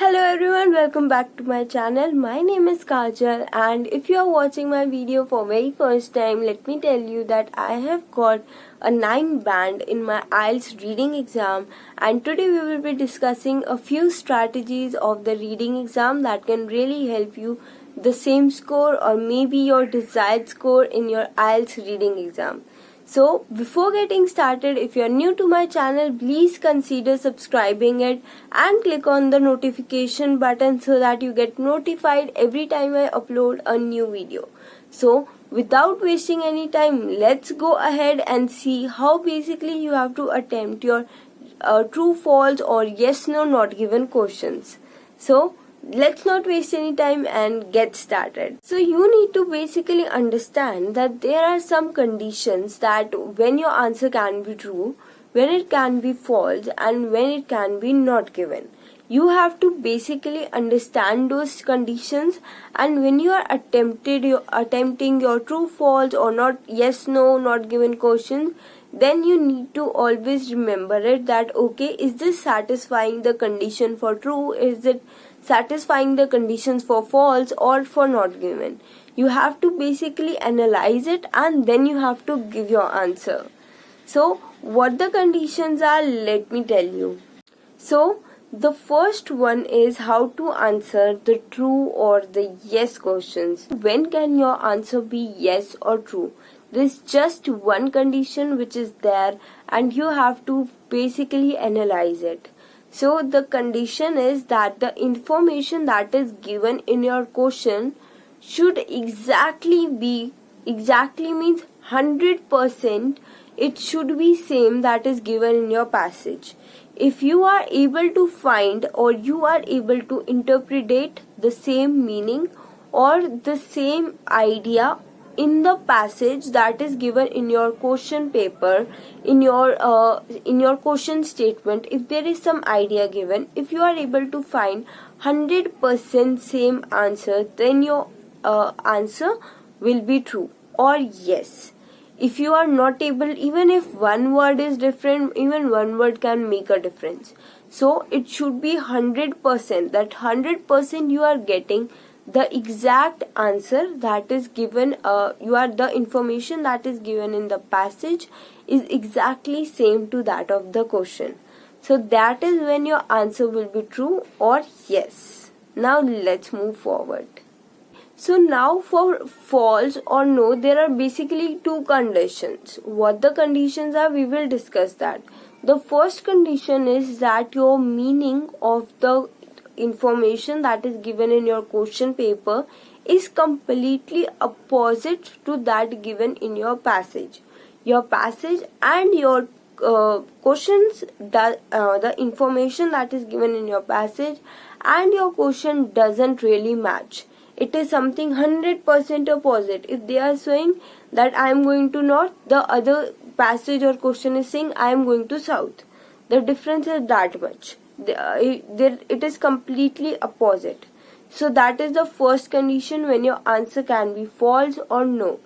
Hello everyone, welcome back to my channel. My name is Kajal, and if you are watching my video for very first time, let me tell you that I have got a 9 band in my IELTS reading exam, and today we will be discussing a few strategies of the reading exam that can really help you the same score or maybe your desired score in your IELTS reading exam. So before getting started, if you are new to my channel, please consider subscribing it and click on the notification button so that you get notified every time I upload a new video. So without wasting any time, let's go ahead and see how basically you have to attempt your true, false or yes, no, not given questions. So let's not waste any time and get started. So you need to basically understand that there are some conditions that when your answer can be true, when it can be false, and when it can be not given. You have to basically understand those conditions, and when you are attempting your true, false or not, yes, no, not given questions, then you need to always remember it that okay, is this satisfying the condition for true? Is it satisfying the conditions for false or for not given? You have to basically analyze it and then you have to give your answer. So what the conditions are, let me tell you. So the first one is how to answer the true or the yes questions. When can your answer be yes or true? There's just one condition which is there and you have to basically analyze it. So the condition is that the information that is given in your question should exactly means 100%, it should be same that is given in your passage. If you are able to find or you are able to interpret the same meaning or the same idea in the passage that is given in your question paper, in your question statement, if there is some idea given, if you are able to find 100% same answer, then your answer will be true or yes. If you are not able, even if one word is different, even one word can make a difference. So it should be 100%, that 100% you are getting the exact answer that is given, the information that is given in the passage is exactly same to that of the question. So that is when your answer will be true or yes. Now let's move forward. So now for false or no, there are basically two conditions. What the conditions are, we will discuss that. The first condition is that your meaning of the information that is given in your question paper is completely opposite to that given in your passage. Your passage and your questions, the information that is given in your passage and your question doesn't really match. It is something 100% opposite. If they are saying that I am going to north, the other passage or question is saying I am going to south. The difference is that much. It is completely opposite. So that is the first condition when your answer can be false or no.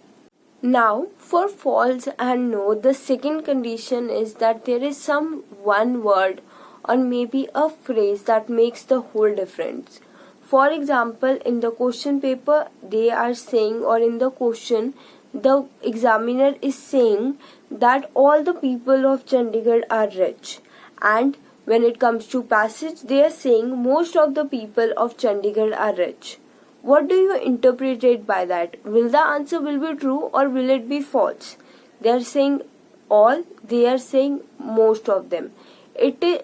Now for false and no, the second condition is that there is some one word or maybe a phrase that makes the whole difference. For example, in the question paper they are saying, or in the question the examiner is saying that all the people of Chandigarh are rich, and when it comes to passage, they are saying most of the people of Chandigarh are rich. What do you interpret by that? Will the answer will be true or will it be false? They are saying all, they are saying most of them. It is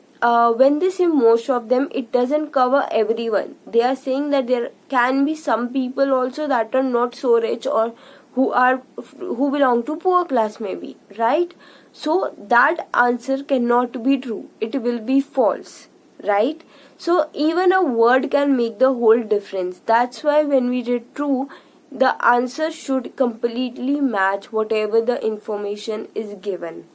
when they say most of them, it doesn't cover everyone. They are saying that there can be some people also that are not so rich or who belong to poor class maybe, right? So that answer cannot be true. It will be false, right? So even a word can make the whole difference. That's why when we read true, the answer should completely match whatever the information is given.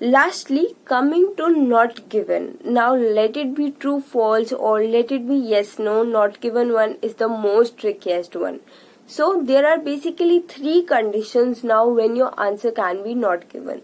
Lastly, coming to not given. Now let it be true, false or let it be yes, no, not given one is the most trickiest one. So there are basically three conditions now when your answer can be not given.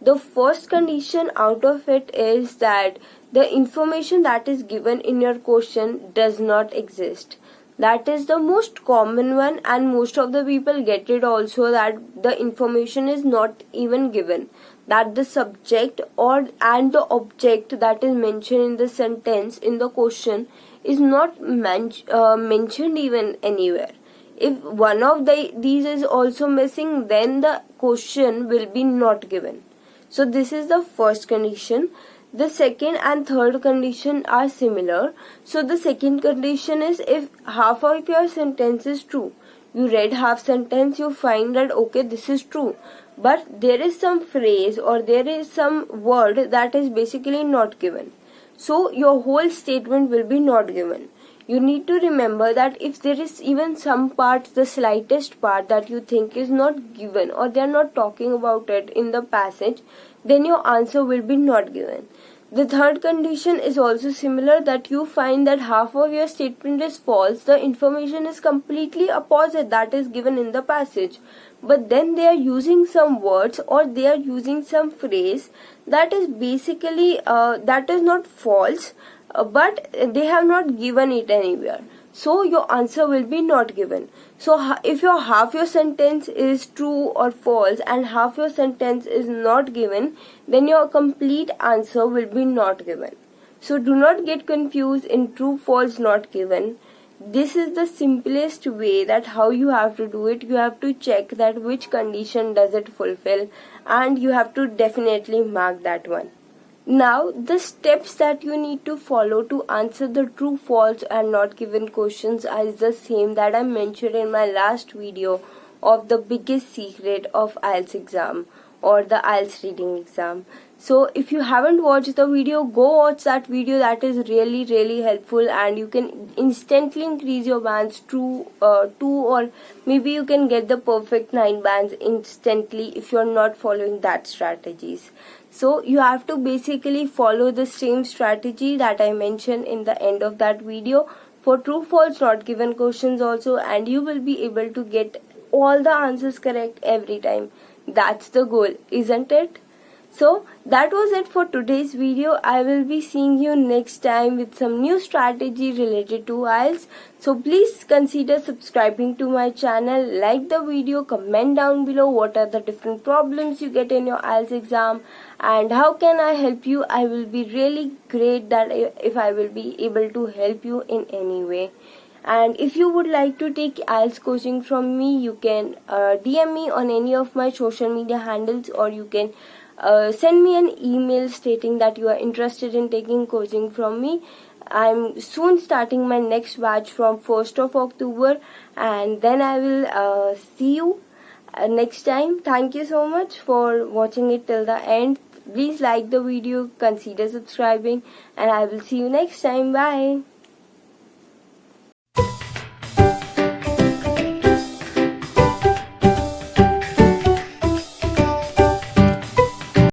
The first condition out of it is that the information that is given in your question does not exist. That is the most common one, and most of the people get it also, that the information is not even given, that the subject or and the object that is mentioned in the sentence in the question is not mentioned even anywhere. If one of these is also missing, then the question will be not given. So this is the first condition. The second and third condition are similar. So the second condition is if half of your sentence is true. You read half sentence, you find that okay, this is true, but there is some phrase or there is some word that is basically not given. So your whole statement will be not given. You need to remember that if there is even some part, the slightest part that you think is not given or they are not talking about it in the passage, then your answer will be not given. The third condition is also similar, that you find that half of your statement is false, the information is completely opposite that is given in the passage, but then they are using some words or they are using some phrase that is basically that is not false, but they have not given it anywhere. So your answer will be not given. So if your half your sentence is true or false and half your sentence is not given, then your complete answer will be not given. So do not get confused in true, false, not given. This is the simplest way that how you have to do it. You have to check that which condition does it fulfill, and you have to definitely mark that one. Now, the steps that you need to follow to answer the true, false and not given questions are the same that I mentioned in my last video of the biggest secret of IELTS exam or the IELTS reading exam. So if you haven't watched the video, go watch that video. That is really helpful, and you can instantly increase your bands to 2, or maybe you can get the perfect 9 bands instantly if you're not following that strategies. So you have to basically follow the same strategy that I mentioned in the end of that video for true, false, not given questions also, and you will be able to get all the answers correct every time. That's the goal, isn't it? So that was it for today's video. I will be seeing you next time with some new strategy related to IELTS. So please consider subscribing to my channel, like the video, comment down below what are the different problems you get in your IELTS exam and how can I help you. I will be really great that if I will be able to help you in any way. And if you would like to take IELTS coaching from me, you can DM me on any of my social media handles, or you can send me an email stating that you are interested in taking coaching from me. I'm soon starting my next batch from 1st of October, and then I will see you next time. Thank you so much for watching it till the end. Please like the video, consider subscribing, and I will see you next time. Bye.